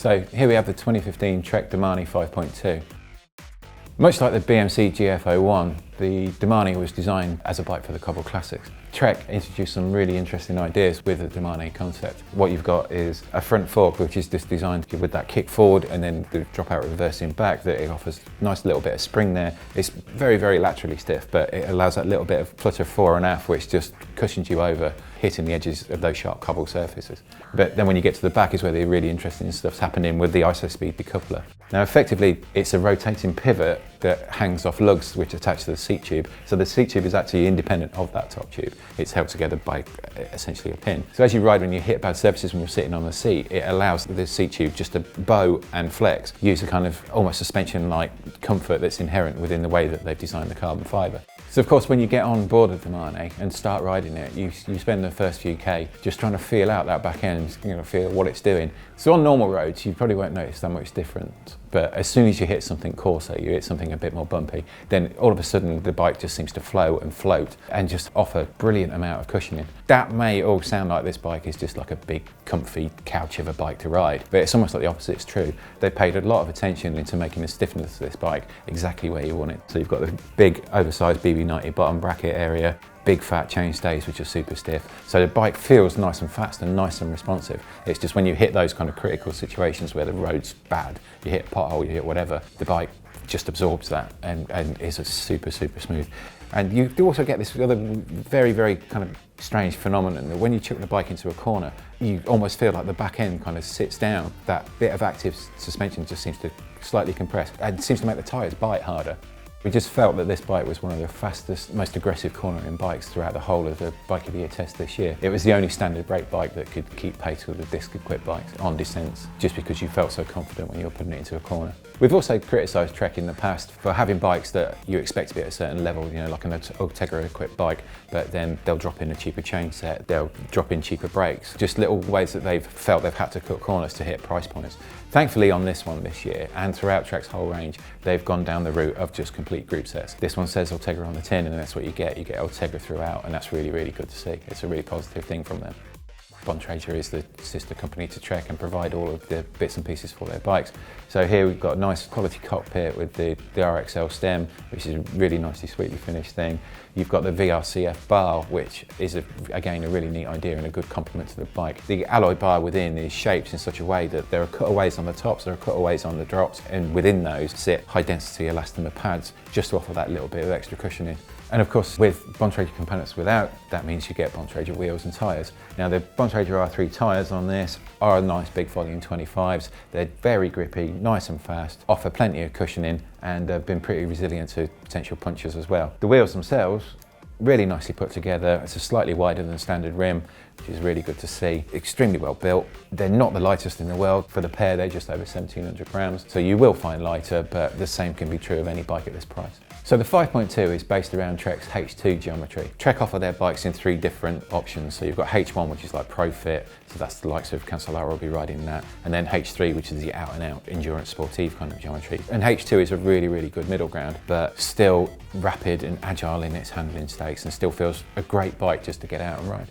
So here we have the 2015 Trek Domane 5.2. Much like the BMC GF01, the Domane was designed as a bike for the Cobble Classics. Trek introduced some really interesting ideas with the Domane concept. What you've got is a front fork, which is just designed with that kick forward and then the drop out reversing back, that it offers a nice little bit of spring there. It's very, very laterally stiff, but it allows that little bit of flutter fore and aft, which just cushions you over, hitting the edges of those sharp cobble surfaces. But then when you get to the back is where the really interesting stuff's happening with the Isospeed Decoupler. Now effectively, it's a rotating pivot that hangs off lugs which attach to the seat tube. So the seat tube is actually independent of that top tube. It's held together by essentially a pin. So as you ride, when you hit bad surfaces when you're sitting on the seat, it allows the seat tube just to bow and flex, use a kind of almost suspension-like comfort that's inherent within the way that they've designed the carbon fibre. So of course, when you get on board of the Domane and start riding it, you spend the first few K just trying to feel out that back end, feel what it's doing. So on normal roads, you probably won't notice that much difference. But as soon as you hit something coarser, you hit something a bit more bumpy, then all of a sudden the bike just seems to flow and float and just offer a brilliant amount of cushioning. That may all sound like this bike is just like a big, comfy couch of a bike to ride, but it's almost like the opposite is true. They paid a lot of attention into making the stiffness of this bike exactly where you want it. So you've got the big, oversized BB90 bottom bracket area, big fat chainstays which are super stiff. So the bike feels nice and fast and nice and responsive. It's just when you hit those kind of critical situations where the road's bad, you hit a pothole, you hit whatever, the bike just absorbs that and is a super, super smooth. And you do also get this other very, very kind of strange phenomenon that when you chuck the bike into a corner, you almost feel like the back end kind of sits down. That bit of active suspension just seems to slightly compress and seems to make the tyres bite harder. We just felt that this bike was one of the fastest, most aggressive cornering bikes throughout the whole of the Bike of the Year test this year. It was the only standard brake bike that could keep pace with the disc-equipped bikes on descents, just because you felt so confident when you were putting it into a corner. We've also criticised Trek in the past for having bikes that you expect to be at a certain level, like an Ultegra-equipped bike, but then they'll drop in a cheaper chain set, they'll drop in cheaper brakes, just little ways that they've felt they've had to cut corners to hit price points. Thankfully on this one this year, and throughout Trek's whole range, they've gone down the route of just complete group sets. This one says Ultegra on the tin, and that's what you get. You get Ultegra throughout, and that's really, really good to see. It's a really positive thing from them. Bontrager is the sister company to Trek and provide all of the bits and pieces for their bikes. So here we've got a nice quality cockpit with the RXL stem, which is a really nicely, sweetly finished thing. You've got the VRCF bar, which is, again, a really neat idea and a good complement to the bike. The alloy bar within is shaped in such a way that there are cutaways on the tops, there are cutaways on the drops, and within those sit high-density elastomer pads just to offer that little bit of extra cushioning. And of course, with Bontrager components without, that means you get Bontrager wheels and tyres. Now the Bontrager R3 tyres on this are nice big volume 25s. They're very grippy, nice and fast, offer plenty of cushioning, and have been pretty resilient to potential punctures as well. The wheels themselves, really nicely put together. It's a slightly wider than standard rim, which is really good to see. Extremely well built. They're not the lightest in the world. For the pair, they're just over 1,700 grams. So you will find lighter, but the same can be true of any bike at this price. So the 5.2 is based around Trek's H2 geometry. Trek offer their bikes in 3 different options. So you've got H1, which is like Pro Fit, so that's the likes of Cancellara will be riding that. And then H3, which is the out and out endurance sportive kind of geometry. And H2 is a really, really good middle ground, but still rapid and agile in its handling stakes and still feels a great bike just to get out and ride.